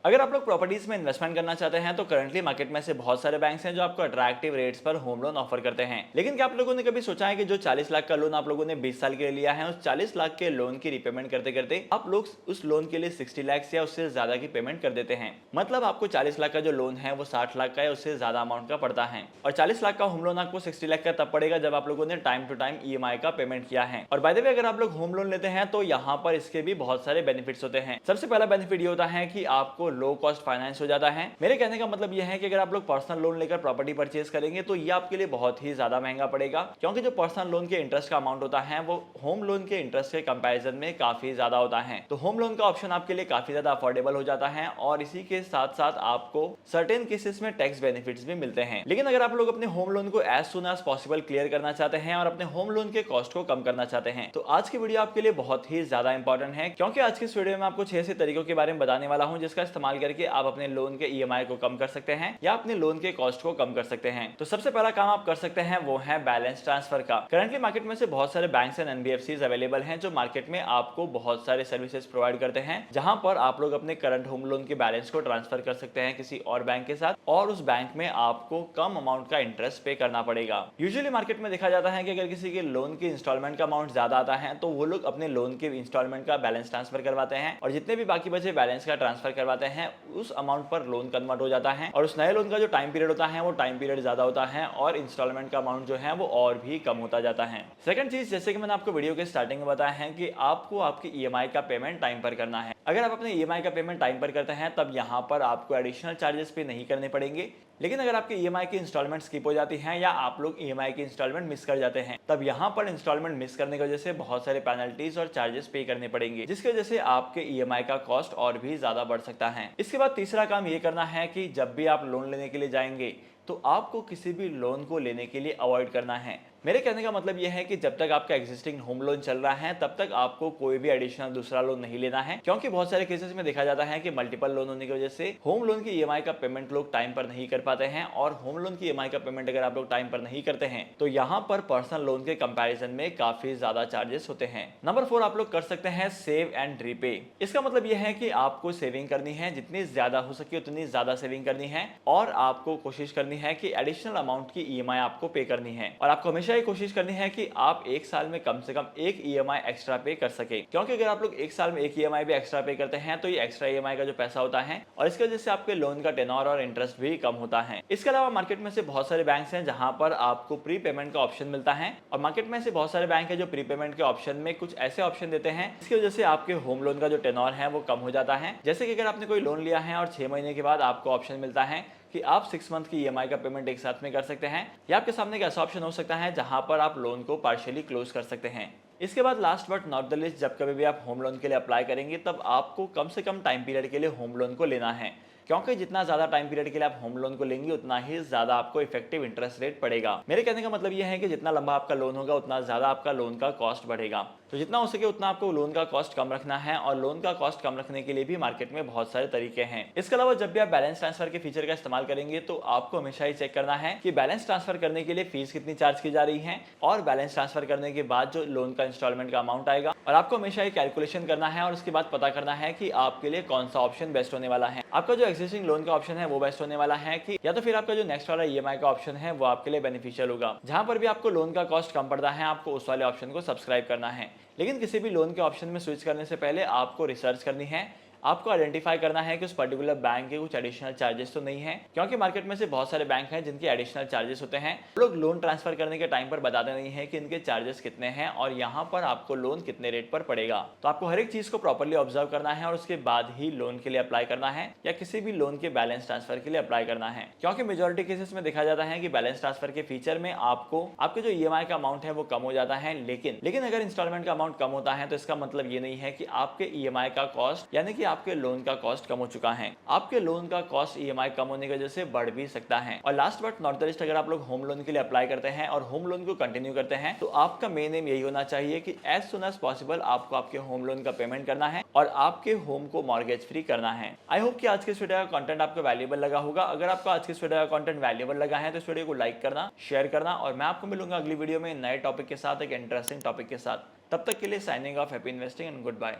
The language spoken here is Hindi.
अगर आप लोग प्रॉपर्टीज में इन्वेस्टमेंट करना चाहते हैं तो करंटली मार्केट में से बहुत सारे बैंक्स हैं जो आपको अट्रैक्टिव रेट्स पर होम लोन ऑफर करते हैं। लेकिन क्या आप लोगों ने कभी सोचा है कि जो 40 लाख का लोन आप लोगों ने 20 साल के लिए लिया है, उस 40 लाख के लोन की रिपेमेंट करते करते आप लोग उस लोन के लिए 60 लाख या उससे ज्यादा की पेमेंट कर देते हैं। मतलब आपको 40 लाख का जो लोन है वो 60 लाख का या उससे ज्यादा अमाउंट का पड़ता है। और 40 लाख का होम लोन आपको 60 लाख का तब पड़ेगा जब आप लोगों ने टाइम टू टाइम ईएमआई का पेमेंट किया है। और बाय द वे, अगर आप लोग होम लोन लेते हैं तो यहाँ पर इसके भी बहुत सारे बेनिफिट्स होते हैं। सबसे पहला बेनिफिट ये होता है कि आपको लो कॉस्ट फाइनेंस हो जाता है। मेरे कहने का मतलब यह है कि अगर आप लोग पर्सनल लोन लेकर प्रॉपर्टी परचेज करेंगे तो ये आपके लिए बहुत ही ज्यादा महंगा पड़ेगा, क्योंकि जो पर्सनल लोन के इंटरेस्ट का अमाउंट होता है वो होम लोन के इंटरेस्ट के कंपैरिजन में काफी ज्यादा होता है। तो होम लोन का ऑप्शन आपके लिए काफी ज्यादा अफोर्डेबल हो जाता है और इसी के साथ साथ आपको सर्टेन केसेस में टैक्स बेनिफिट्स भी मिलते हैं। लेकिन अगर आप लोग अपने होम लोन को as soon as possible clear करना चाहते हैं और अपने होम लोन के कॉस्ट को कम करना चाहते हैं तो आज की वीडियो आपके लिए बहुत ही ज्यादा इंपॉर्टेंट है, क्योंकि आज की इस वीडियो में आपको 6 से तरीकों के बारे में बताने वाला हूं जिसका इस्तेमाल करके आप अपने लोन के ईएमआई को कम कर सकते हैं या अपने लोन के कॉस्ट को कम कर सकते हैं। तो सबसे पहला काम आप कर सकते हैं वो है बैलेंस ट्रांसफर का। करंटली मार्केट में से बहुत सारे बैंक्स एंड एनबीएफसीज अवेलेबल हैं जो मार्केट में आपको बहुत सारे सर्विसेज प्रोवाइड करते हैं, जहां पर आप लोग अपने करंट होम लोन के बैलेंस को ट्रांसफर कर सकते हैं किसी और बैंक के साथ और उस बैंक में आपको कम अमाउंट का इंटरेस्ट पे करना पड़ेगा। यूजुअली मार्केट में देखा जाता है कि अगर किसी के लोन की इंस्टॉलमेंट का अमाउंट ज्यादा आता है तो वो लोग अपने लोन के इंस्टॉलमेंट का बैलेंस ट्रांसफर करवाते हैं और जितने भी बाकी बचे बैलेंस का ट्रांसफर करवाते हैं उस अमाउंट पर लोन कन्वर्ट हो जाता है और उस नए लोन का जो टाइम पीरियड होता है वो टाइम पीरियड ज्यादा होता है और इंस्टॉलमेंट का अमाउंट जो है वो और भी कम होता जाता है। सेकंड चीज, जैसे कि मैंने आपको वीडियो के स्टार्टिंग में बताया है कि आपको आपकी ईएमआई का पेमेंट टाइम पर करना है। अगर आप अपने ईएमआई का पेमेंट टाइम पर करते हैं तब यहाँ पर आपको एडिशनल चार्जेस पे नहीं करने पड़ेंगे। लेकिन अगर आपकी ईएमआई की इंस्टॉलमेंट स्किप हो जाती है या आप लोग ईएमआई की इंस्टॉलमेंट मिस कर जाते हैं तब यहाँ पर इंस्टॉलमेंट मिस करने की वजह से बहुत सारे पेनल्टीज और चार्जेस पे करने पड़ेंगे, जिसकी वजह से आपके ईएमआई का कॉस्ट और भी ज्यादा बढ़ सकता है। इसके बाद तीसरा काम ये करना है कि जब भी आप लोन लेने के लिए जाएंगे तो आपको किसी भी लोन को लेने के लिए अवॉइड करना है। मेरे कहने का मतलब यह है कि जब तक आपका एग्जिस्टिंग होम लोन चल रहा है तब तक आपको कोई भी एडिशनल दूसरा लोन नहीं लेना है, क्योंकि बहुत सारे केसेस में देखा जाता है कि मल्टीपल लोन होने की वजह से होम लोन की ईएमआई का पेमेंट लोग टाइम पर नहीं कर पाते हैं और होम लोन की ईएमआई का पेमेंट अगर आप लोग टाइम पर नहीं करते हैं तो यहाँ पर पर्सनल लोन के कंपैरिजन में काफी ज्यादा चार्जेस होते हैं। नंबर 4 आप लोग कर सकते हैं सेव एंड रीपे। इसका मतलब यह है कि आपको सेविंग करनी है, जितनी ज्यादा हो सके उतनी ज्यादा सेविंग करनी है और आपको कोशिश करनी है कि एडिशनल अमाउंट की ईएमआई आपको पे करनी है और आपको हमेशा ये कोशिश करनी है कि आप एक साल में कम से कम एक ईएमआई एक्स्ट्रा पे कर सके, क्योंकि अगर आप लोग एक साल में एक ईएमआई भी एक्स्ट्रा पे करते हैं तो ये एक्स्ट्रा ईएमआई का जो पैसा होता है और इसकी वजह से आपके लोन का टेन्योर और इंटरेस्ट भी कम होता है। इसके अलावा मार्केट में से बहुत सारे बैंक्स हैं जहां पर आपको प्री पेमेंट का ऑप्शन मिलता है और मार्केट में से बहुत सारे बैंक है जो प्री पेमेंट के ऑप्शन में कुछ ऐसे ऑप्शन देते हैं जिसकी वजह से आपके होम लोन का जो टेन्योर है वो कम हो जाता है। जैसे कि अगर आपने कोई लोन लिया है और 6 महीने के बाद आपको ऑप्शन मिलता है कि आप 6 मंथ की ईएमआई का पेमेंट एक साथ में कर सकते हैं, या आपके सामने एक ऐसा ऑप्शन हो सकता है जहां पर आप लोन को पार्शियली क्लोज कर सकते हैं। इसके बाद last but not the list, जब कभी भी आप होम लोन के लिए अप्लाई करेंगे तब आपको कम से कम टाइम पीरियड के लिए होम लोन को लेना है, क्योंकि जितना ज्यादा टाइम पीरियड के लिए आप होम लोन को लेंगे उतना ही ज्यादा आपको इफेक्टिव इंटरेस्ट रेट पड़ेगा। मेरे कहने का मतलब यह है कि जितना लंबा आपका लोन होगा उतना ज्यादा आपका लोन का कॉस्ट बढ़ेगा। तो जितना हो सके उतना आपको लोन का कॉस्ट कम रखना है और लोन का कॉस्ट कम रखने के लिए भी मार्केट में बहुत सारे तरीके हैं। इसके अलावा जब भी आप बैलेंस ट्रांसफर के फीचर का इस्तेमाल करेंगे तो आपको हमेशा ही चेक करना है कि बैलेंस ट्रांसफर करने के लिए फीस कितनी चार्ज की जा रही है और बैलेंस ट्रांसफर करने के बाद जो लोन का इंस्टॉलमेंट का अमाउंट आएगा, और आपको हमेशा ये कैलकुलेशन करना है और उसके बाद पता करना है कि आपके लिए कौन सा ऑप्शन बेस्ट होने वाला है। आपका जो एक्सिस्टिंग लोन का ऑप्शन है वो बेस्ट होने वाला है कि या तो फिर आपका जो नेक्स्ट वाला ईएमआई का ऑप्शन है वो आपके लिए बेनिफिशियल होगा। जहां पर भी आपको लोन का कॉस्ट कम पड़ता है आपको उस वाले ऑप्शन को सब्सक्राइब करना है। लेकिन किसी भी लोन के ऑप्शन में स्विच करने से पहले आपको रिसर्च करनी है, आपको आइडेंटिफाई करना है कि उस पर्टिकुलर बैंक के कुछ एडिशनल चार्जेस तो नहीं है, क्योंकि मार्केट में से बहुत सारे बैंक हैं जिनके एडिशनल चार्जेस होते हैं। लोग लोन ट्रांसफर करने के टाइम पर बताते नहीं है कि इनके चार्जेस कितने हैं और यहाँ पर आपको लोन कितने रेट पर पड़ेगा। तो आपको हर एक चीज को प्रॉपर्ली ऑब्जर्व करना है और उसके बाद ही लोन के लिए अप्लाई करना है या किसी भी लोन के बैलेंस ट्रांसफर के लिए अप्लाई करना है, क्योंकि मेजोरिटी केसेस में देखा जाता है कि बैलेंस ट्रांसफर के फीचर में आपको आपके जो ईएमआई का अमाउंट है वो कम हो जाता है। लेकिन अगर इंस्टॉलमेंट का अमाउंट कम होता है तो इसका मतलब ये नहीं है कि आपके ईएमआई का कॉस्ट यानी कि आपके लोन का कॉस्ट कम हो चुका है। आपके लोन का कॉस्ट ईएमआई कम होने की वजह से बढ़ भी सकता है। और last but not the list, अगर आप लोग होम लोन के लिए अप्लाई करते हैं और होम लोन को कंटिन्यू करते हैं तो आपका मेन एम यही होना चाहिए कि एज सुन एज पॉसिबल आपको आपके होम लोन का पेमेंट करना है और आपके होम को मॉर्गेज फ्री करना है। आई होप कि आज के इस वीडियो का कंटेंट आपको वैल्यूएबल लगा होगा। अगर आपको आज के इस वीडियो का कंटेंट वैल्यूएबल लगा है तो इस वीडियो को लाइक करना, शेयर करना और मैं आपको मिलूंगा अगली वीडियो में नए टॉपिक के साथ, एक इंटरेस्टिंग टॉपिक के साथ। तब तक के लिए signing off, happy investing and good bye.